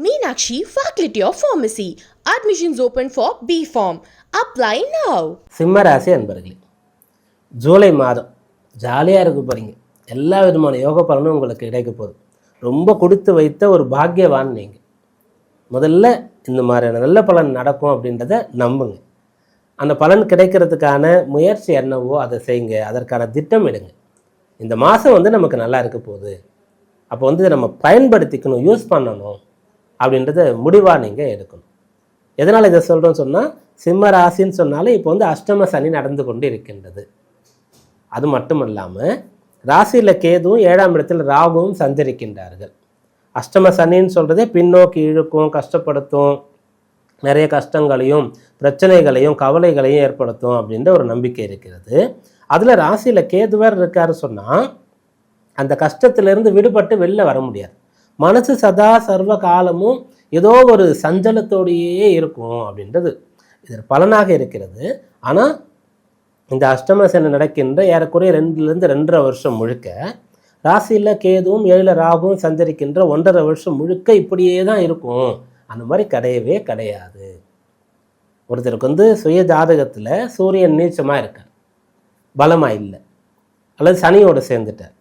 Meenakshi Faculty of Pharmacy. Admissions open for B.Pharm. Apply now. சிம்ம ராசி அன்பர்களே, ஜூலை மாதம் ஜாலியாக இருக்க போகிறீங்க. எல்லா விதமான யோக பலனும் உங்களுக்கு கிடைக்க போகுது. ரொம்ப கொடுத்து வைத்த ஒரு பாக்கியவான் நீங்கள். முதல்ல இந்த மாதிரியான நல்ல பலன் நடக்கும் அப்படின்றத நம்புங்க. அந்த பலன் கிடைக்கிறதுக்கான முயற்சி என்னவோ அதை செய்யுங்க. அதற்கான திட்டம் எடுங்க. இந்த மாதம் நமக்கு நல்லா இருக்க போகுது. அப்போ நம்ம பயன்படுத்திக்கணும், யூஸ் பண்ணணும் அப்படின்றத முடிவாக நீங்கள் எடுக்கணும். எதனால் இதை சொல்கிறோன்னு சொன்னால், சிம்ம ராசின்னு சொன்னாலே இப்போ அஷ்டம சனி நடந்து கொண்டு இருக்கின்றது. அது மட்டும் இல்லாமல் ராசியில் கேதுவும் 7ஆம் இடத்தில் ராகுவும் சஞ்சரிக்கின்றார்கள். அஷ்டம சனின்னு சொல்கிறதே பின்னோக்கி இழுக்கும், கஷ்டப்படுத்தும், நிறைய கஷ்டங்களையும் பிரச்சனைகளையும் கவலைகளையும் ஏற்படுத்தும் அப்படின்ற ஒரு நம்பிக்கை இருக்கிறது. அதில் ராசியில் கேதுவர் இருக்காரு சொன்னால் அந்த கஷ்டத்திலிருந்து விடுபட்டு வெளில வர முடியாது. மனசு சதா சர்வ காலமும் ஏதோ ஒரு சஞ்சலத்தோடையே இருக்கும் அப்படின்றது இதன் பலனாக இருக்கிறது. ஆனால் இந்த அஷ்டம சனி நடக்கின்ற ஏறக்குறைய 2லேருந்து 2.5 வருஷம் முழுக்க ராசியில் கேதுவும் 7ல் ராகுவும் சஞ்சரிக்கின்ற 1.5 வருஷம் முழுக்க இப்படியே தான் இருக்கும். அந்த மாதிரி கிடையவே கிடையாது. ஒருத்தருக்கு சுய ஜாதகத்தில் சூரியன் நீச்சமாக இருக்கார், பலமாக இல்லை, அல்லது சனியோடு சேர்ந்துட்டார்,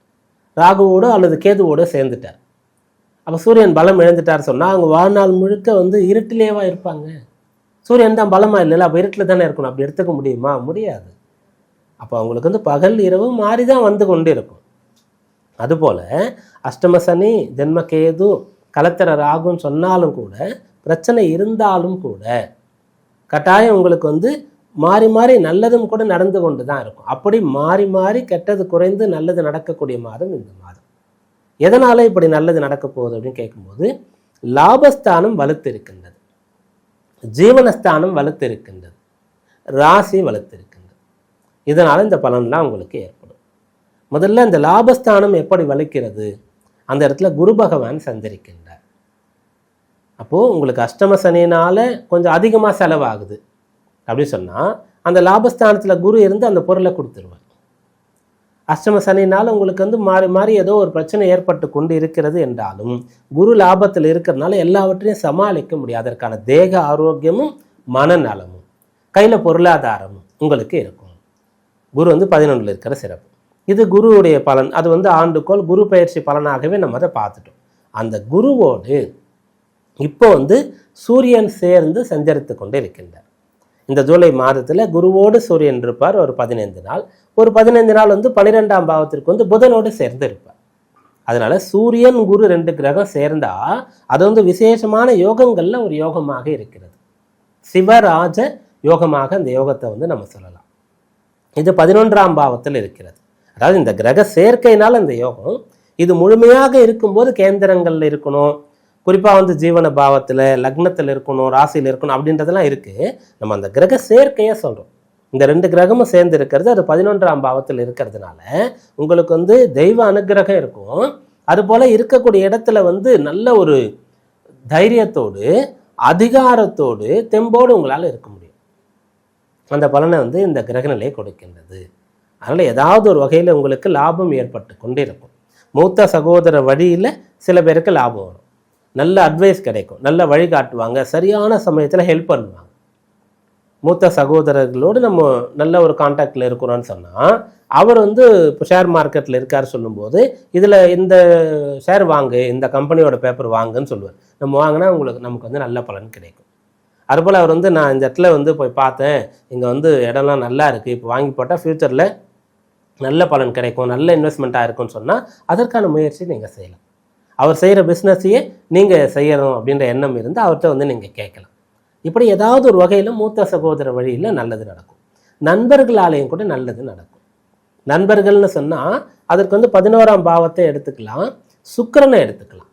ராகுவோடு அல்லது கேதுவோடு சேர்ந்துட்டார். அப்போ சூரியன் பலம் இழந்துட்டார் சொன்னால் அவங்க வாழ்நாள் முழுக்க இருட்டிலேவா இருப்பாங்க? சூரியன் தான் பலமாக இல்லைல்ல, அப்போ இருட்டில் தானே இருக்கணும். அப்படி எடுத்துக்க முடியுமா? முடியாது. அப்போ அவங்களுக்கு பகல் இரவு மாறி தான் கொண்டு இருக்கும். அதுபோல் அஷ்டம சனி ஜென்ம கேது கலத்திர ராகுன்னு சொன்னாலும் கூட, பிரச்சனை இருந்தாலும் கூட கட்டாயம் உங்களுக்கு மாறி மாறி நல்லதும் கூட நடந்து கொண்டு தான் இருக்கும். அப்படி மாறி மாறி கெட்டது குறைந்து நல்லது நடக்கக்கூடிய மாதம் இந்த மாதம். எதனால இப்படி நல்லது நடக்க போகுது அப்படின்னு கேட்கும்போது, லாபஸ்தானம் வலுத்திருக்கின்றது, ஜீவனஸ்தானம் வலுத்திருக்கின்றது, ராசி வலுத்திருக்கின்றது. இதனால இந்த பலன்லாம் உங்களுக்கு ஏற்படும். முதல்ல இந்த லாபஸ்தானம் எப்படி வலுக்கிறது? அந்த இடத்துல குரு பகவான் சஞ்சரிக்கின்றார். அப்போது உங்களுக்கு அஷ்டம சனியினால கொஞ்சம் அதிகமாக செலவாகுது அப்படின்னு சொன்னால், அந்த லாபஸ்தானத்தில் குரு இருந்து அந்த பொருளை கொடுத்துருவார். அஷ்டம சனினால் உங்களுக்கு மாறி மாறி ஏதோ ஒரு பிரச்சனை ஏற்பட்டு கொண்டு இருக்கிறது என்றாலும், குரு லாபத்தில் இருக்கிறதுனால எல்லாவற்றையும் சமாளிக்க முடியும். அதற்கான தேக ஆரோக்கியமும் மனநலமும் கையில் பொருளாதாரமும் உங்களுக்கு இருக்கும். குரு 11ல் இருக்கிற சிறப்பு. இது குருவுடைய பலன். அது ஆண்டுகோள் குரு பயிற்சி பலனாகவே நம்ம அதை பார்த்துட்டோம். அந்த குருவோடு இப்போ சூரியன் சேர்ந்து சஞ்சரித்து கொண்டு இருக்கின்றார். இந்த ஜூலை மாதத்தில் குருவோடு சூரியன் இருப்பார் ஒரு 15 நாள். ஒரு 15 நாள் 12ஆம் பாவத்திற்கு புதனோடு சேர்ந்து இருப்பார். அதனால சூரியன் குரு 2 கிரகம் சேர்ந்தா அது விசேஷமான யோகங்களில் ஒரு யோகமாக இருக்கிறது. சிவராஜ யோகமாக அந்த யோகத்தை நம்ம சொல்லலாம். இது 11ஆம் பாவத்தில் இருக்கிறது. அதாவது இந்த கிரக சேர்க்கையினால் அந்த யோகம் இது முழுமையாக இருக்கும்போது கேந்திரங்களில் இருக்கணும். குறிப்பாக ஜீவன பாவத்தில் லக்னத்தில் இருக்கணும், ராசியில் இருக்கணும் அப்படின்றதெல்லாம் இருக்குது. நம்ம அந்த கிரக சேர்க்கையை சொல்கிறோம். இந்த 2 கிரகமும் சேர்ந்து இருக்கிறது அது 11ஆம் பாவத்தில் இருக்கிறதுனால உங்களுக்கு தெய்வ அனுகிரகம் இருக்கும். அதுபோல் இருக்கக்கூடிய இடத்துல நல்ல ஒரு தைரியத்தோடு அதிகாரத்தோடு தெம்போடு உங்களால் இருக்க முடியும். அந்த பலனை இந்த கிரகநிலை கொடுக்கின்றது. அதனால் ஏதாவது ஒரு வகையில் உங்களுக்கு லாபம் ஏற்பட்டு கொண்டே இருக்கும். மூத்த சகோதர வழியில் சில பேருக்கு லாபம் வரும், நல்ல அட்வைஸ் கிடைக்கும், நல்ல வழிகாட்டுவாங்க, சரியான சமயத்தில் ஹெல்ப் பண்ணுவாங்க. மூத்த சகோதரர்களோடு நம்ம நல்ல ஒரு கான்டாக்டில் இருக்கிறோன்னு சொன்னால், அவர் இப்போ ஷேர் மார்க்கெட்டில் இருக்கார் சொல்லும்போது, இதில் இந்த ஷேர் வாங்கு, இந்த கம்பெனியோட பேப்பர் வாங்குன்னு சொல்லுவார். நம்ம வாங்கினா நமக்கு நல்ல பலன் கிடைக்கும். அதுபோல் அவர் நான் இந்த இடத்துல போய் பார்த்தேன், இங்கே இடம்லாம் நல்லா இருக்குது, இப்போ வாங்கி போட்டால் ஃப்யூச்சரில் நல்ல பலன் கிடைக்கும், நல்ல இன்வெஸ்ட்மெண்ட்டாக இருக்குன்னு சொன்னால் அதற்கான முயற்சி நீங்கள் செய்யலாம். அவர் செய்கிற பிஸ்னஸையே நீங்கள் செய்யணும் அப்படின்ற எண்ணம் இருந்து அவர்கிட்ட நீங்கள் கேட்கலாம். இப்படி ஏதாவது ஒரு வகையில் மூத்த சகோதர வழியில் நல்லது நடக்கும். நண்பர்களாலேயும் கூட நல்லது நடக்கும். நண்பர்கள்னு சொன்னால் அதற்கு 11ஆம் பாவத்தை எடுத்துக்கலாம், சுக்கிரனை எடுத்துக்கலாம்.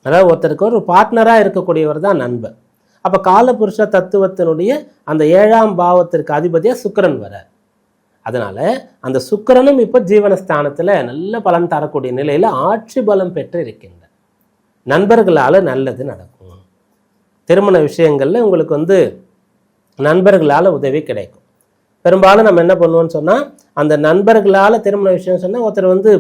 அதாவது ஒருத்தருக்கு ஒரு பார்ட்னராக இருக்கக்கூடியவர் தான் நண்பர். அப்போ காலபுருஷ தத்துவத்தினுடைய அந்த 7ஆம் பாவத்திற்கு அதிபதியாக சுக்கிரன் வர. அதனால் அந்த சுக்கிரனும் இப்போ ஜீவனஸ்தானத்தில் நல்ல பலன் தரக்கூடிய நிலையில் ஆட்சி பலம் பெற்று இருக்கின்ற நண்பர்களால் நல்லது நடக்கும். திருமண விஷயங்களில் உங்களுக்கு நண்பர்களால் உதவி கிடைக்கும். பெரும்பாலும் நம்ம என்ன பண்ணுவோம்னு சொன்னால், அந்த நண்பர்களால் திருமண விஷயம் சொன்னால், ஒருத்தர் வந்து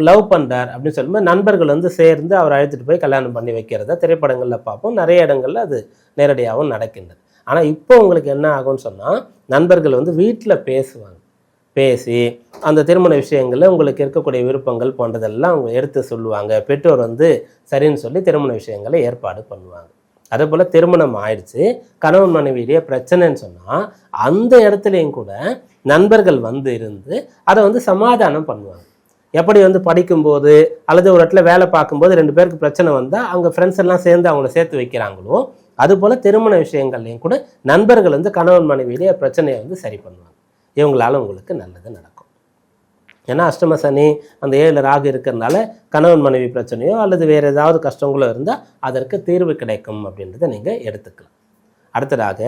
லவ் பண்ணுறார் அப்படின்னு சொல்லும்போது நண்பர்கள் வந்து சேர்ந்து அவர் அழைத்துட்டு போய் கல்யாணம் பண்ணி வைக்கிறத திரைப்படங்களில் பார்ப்போம். நிறைய இடங்களில் அது நேரடியாகவும் நடக்கின்றது. ஆனால் இப்போ உங்களுக்கு என்ன ஆகும்னு சொன்னால், நண்பர்கள் வந்து வீட்டில் பேசுவாங்க. பேசி அந்த திருமண விஷயங்களில் உங்களுக்கு இருக்கக்கூடிய விருப்பங்கள் போன்றதெல்லாம் அவங்க எடுத்து சொல்லுவாங்க. பெற்றோர் வந்து சரின்னு சொல்லி திருமண விஷயங்களை ஏற்பாடு பண்ணுவாங்க. அதே போல் திருமணம் ஆயிடுச்சு, கணவன் மனைவியிலேயே பிரச்சனைன்னு சொன்னால், அந்த இடத்துலையும் கூட நண்பர்கள் வந்து இருந்து அதை வந்து சமாதானம் பண்ணுவாங்க. எப்படி வந்து படிக்கும்போது அல்லது ஒரு இடத்துல வேலை பார்க்கும்போது 2 பேருக்கு பிரச்சனை வந்தால் அவங்க ஃப்ரெண்ட்ஸ் எல்லாம் சேர்ந்து அவங்கள சேர்த்து வைக்கிறாங்களோ, அதுபோல் திருமண விஷயங்கள்லையும் கூட நண்பர்கள் வந்து கணவன் மனைவியிலேயே பிரச்சனையை வந்து சரி பண்ணுவாங்க. இவங்களால உங்களுக்கு நல்லது நடக்கும். ஏன்னா அஷ்டம சனி அந்த 7 ராகு இருக்கிறதுனால கணவன் மனைவி பிரச்சனையோ அல்லது வேறு ஏதாவது கஷ்டங்களோ இருந்தால் அதற்கு தீர்வு கிடைக்கும் அப்படின்றத நீங்கள் எடுத்துக்கலாம். அடுத்ததாக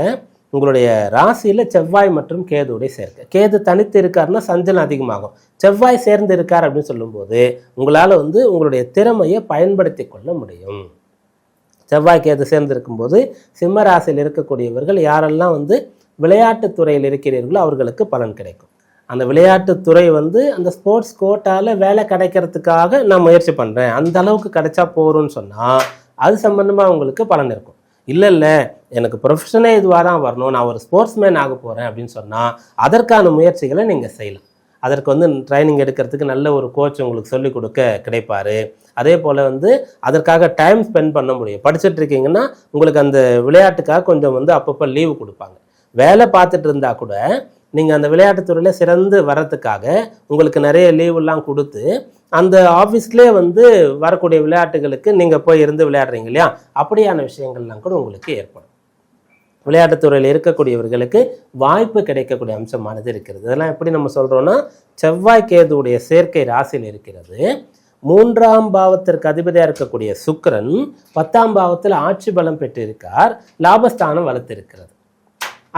உங்களுடைய ராசியில் செவ்வாய் மற்றும் கேதுவுடைய சேர்க்கை. கேது தனித்து இருக்காருன்னா சஞ்சலம் அதிகமாகும். செவ்வாய் சேர்ந்து இருக்கார் அப்படின்னு சொல்லும்போது உங்களால் வந்து உங்களுடைய திறமையை பயன்படுத்தி கொள்ள முடியும். செவ்வாய் கேது சேர்ந்து இருக்கும்போது சிம்ம ராசியில் இருக்கக்கூடியவர்கள் யாரெல்லாம் வந்து விளையாட்டுத் துறையில் இருக்கிறீர்களோ அவர்களுக்கு பலன் கிடைக்கும். அந்த விளையாட்டுத்துறை வந்து அந்த ஸ்போர்ட்ஸ் கோட்டாவில் வேலை கிடைக்கிறதுக்காக நான் முயற்சி பண்ணுறேன், அந்த அளவுக்கு கிடைச்சா போகிறோன்னு சொன்னால் அது சம்பந்தமாக உங்களுக்கு பலன் இருக்கும். இல்லை எனக்கு ப்ரொஃபஷனே இதுவாக தான் வரணும், நான் ஒரு ஸ்போர்ட்ஸ் மேன் ஆக போகிறேன் அப்படின்னு சொன்னால் அதற்கான முயற்சிகளை நீங்கள் செய்யலாம். அதற்கு வந்து ட்ரைனிங் எடுக்கிறதுக்கு நல்ல ஒரு கோச் உங்களுக்கு சொல்லிக் கொடுக்க கிடைப்பார். அதே போல் வந்து அதற்காக டைம் ஸ்பெண்ட் பண்ண முடியும். படிச்சுட்டு இருக்கீங்கன்னா உங்களுக்கு அந்த விளையாட்டுக்காக கொஞ்சம் வந்து அப்பப்போ லீவு கொடுப்பாங்க. வேலை பார்த்துட்டு இருந்தால் கூட நீங்கள் அந்த விளையாட்டுத்துறையில் சிறந்து வர்றதுக்காக உங்களுக்கு நிறைய லீவெல்லாம் கொடுத்து அந்த ஆஃபீஸ்லேயே வந்து வரக்கூடிய விளையாட்டுகளுக்கு நீங்கள் போய் இருந்து விளையாடுறீங்க இல்லையா, அப்படியான விஷயங்கள்லாம் கூட உங்களுக்கு ஏற்படும். விளையாட்டுத்துறையில் இருக்கக்கூடியவர்களுக்கு வாய்ப்பு கிடைக்கக்கூடிய அம்சமானது இருக்கிறது. இதெல்லாம் எப்படி நம்ம சொல்கிறோன்னா, செவ்வாய் கேதுவுடைய சேர்க்கை ராசியில் இருக்கிறது. 3ஆம் பாவத்திற்கு அதிபதியாக இருக்கக்கூடிய சுக்கிரன் 10ஆம் பாவத்தில் ஆட்சி பலம் பெற்றிருக்கார். லாபஸ்தானம் வளர்த்திருக்கிறது.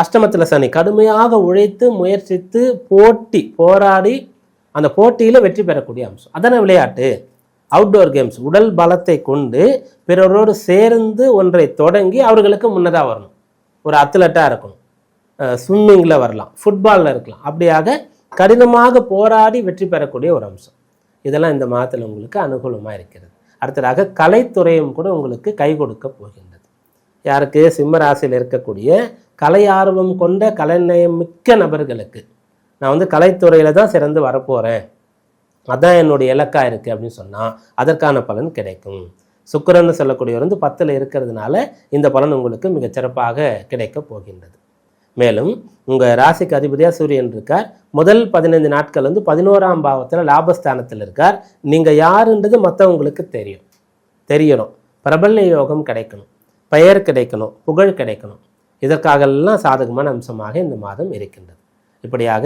அஷ்டமத்தில் சனி கடுமையாக உழைத்து முயற்சித்து போராடி அந்த போட்டியில் வெற்றி பெறக்கூடிய அம்சம். அதான விளையாட்டு, அவுட்டோர் கேம்ஸ். உடல் பலத்தை கொண்டு பிறரோடு சேர்ந்து ஒன்றை தொடங்கி அவர்களுக்கு முன்னதாக வரணும். ஒரு அத்லட்டாக இருக்கணும், ஸ்விம்மிங்கில் வரலாம், ஃபுட்பாலில் இருக்கலாம். அப்படியாக கடினமாக போராடி வெற்றி பெறக்கூடிய ஒரு அம்சம். இதெல்லாம் இந்த மாதத்தில் உங்களுக்கு அனுகூலமாக இருக்கிறது. அடுத்ததாக கலைத்துறையும் கூட உங்களுக்கு கை கொடுக்க போகின்றது. யாருக்கு? சிம்ம ராசியில் இருக்கக்கூடிய கலை ஆர்வம் கொண்ட கலைநயம் மிக்க நபர்களுக்கு நான் வந்து கலைத்துறையில் தான் சிறந்து வரப்போகிறேன், அதான் என்னுடைய இலக்காக இருக்குது அப்படின்னு சொன்னால் அதற்கான பலன் கிடைக்கும். சுக்கிரன்னு சொல்லக்கூடியவர் வந்து 10ல் இருக்கிறதுனால இந்த பலன் உங்களுக்கு மிகச்சிறப்பாக கிடைக்க போகின்றது. மேலும் உங்கள் ராசிக்கு அதிபதியாக சூரியன் இருக்கார். முதல் 15 நாட்கள் வந்து 11ஆம் பாவத்தில் லாபஸ்தானத்தில் இருக்கார். நீங்கள் யாருன்றது மற்றவங்களுக்கு தெரியணும். பிரபல்ய யோகம் கிடைக்கணும், பெயர் கிடைக்கணும், புகழ் கிடைக்கணும். இதற்காகலாம் சாதகமான அம்சமாக இந்த மாதம் இருக்கின்றது. இப்படியாக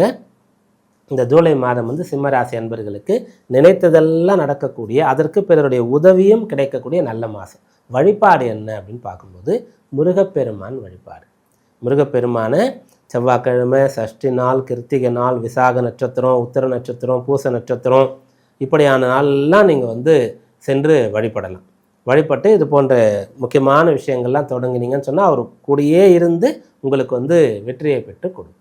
இந்த ஜூலை மாதம் வந்து சிம்மராசி அன்பர்களுக்கு நினைத்ததெல்லாம் நடக்கக்கூடிய, அதற்கு பிறருடைய உதவியும் கிடைக்கக்கூடிய நல்ல மாதம். வழிபாடு என்ன அப்படின்னு பார்க்கும்போது முருகப்பெருமான் வழிபாடு. முருகப்பெருமான செவ்வாய்க்கிழமை, சஷ்டி நாள், கிருத்திகை நாள், விசாக நட்சத்திரம், உத்திர நட்சத்திரம், பூச நட்சத்திரம், இப்படியான நாளெல்லாம் நீங்கள் வந்து சென்று வழிபடலாம். வழிபட்டு இது போன்ற முக்கியமான விஷயங்கள்லாம் தொடங்கினீங்கன்னு சொன்னால் அவர் கூடயே இருந்து உங்களுக்கு வந்து வெற்றியை பெற்று கொடுக்கும்.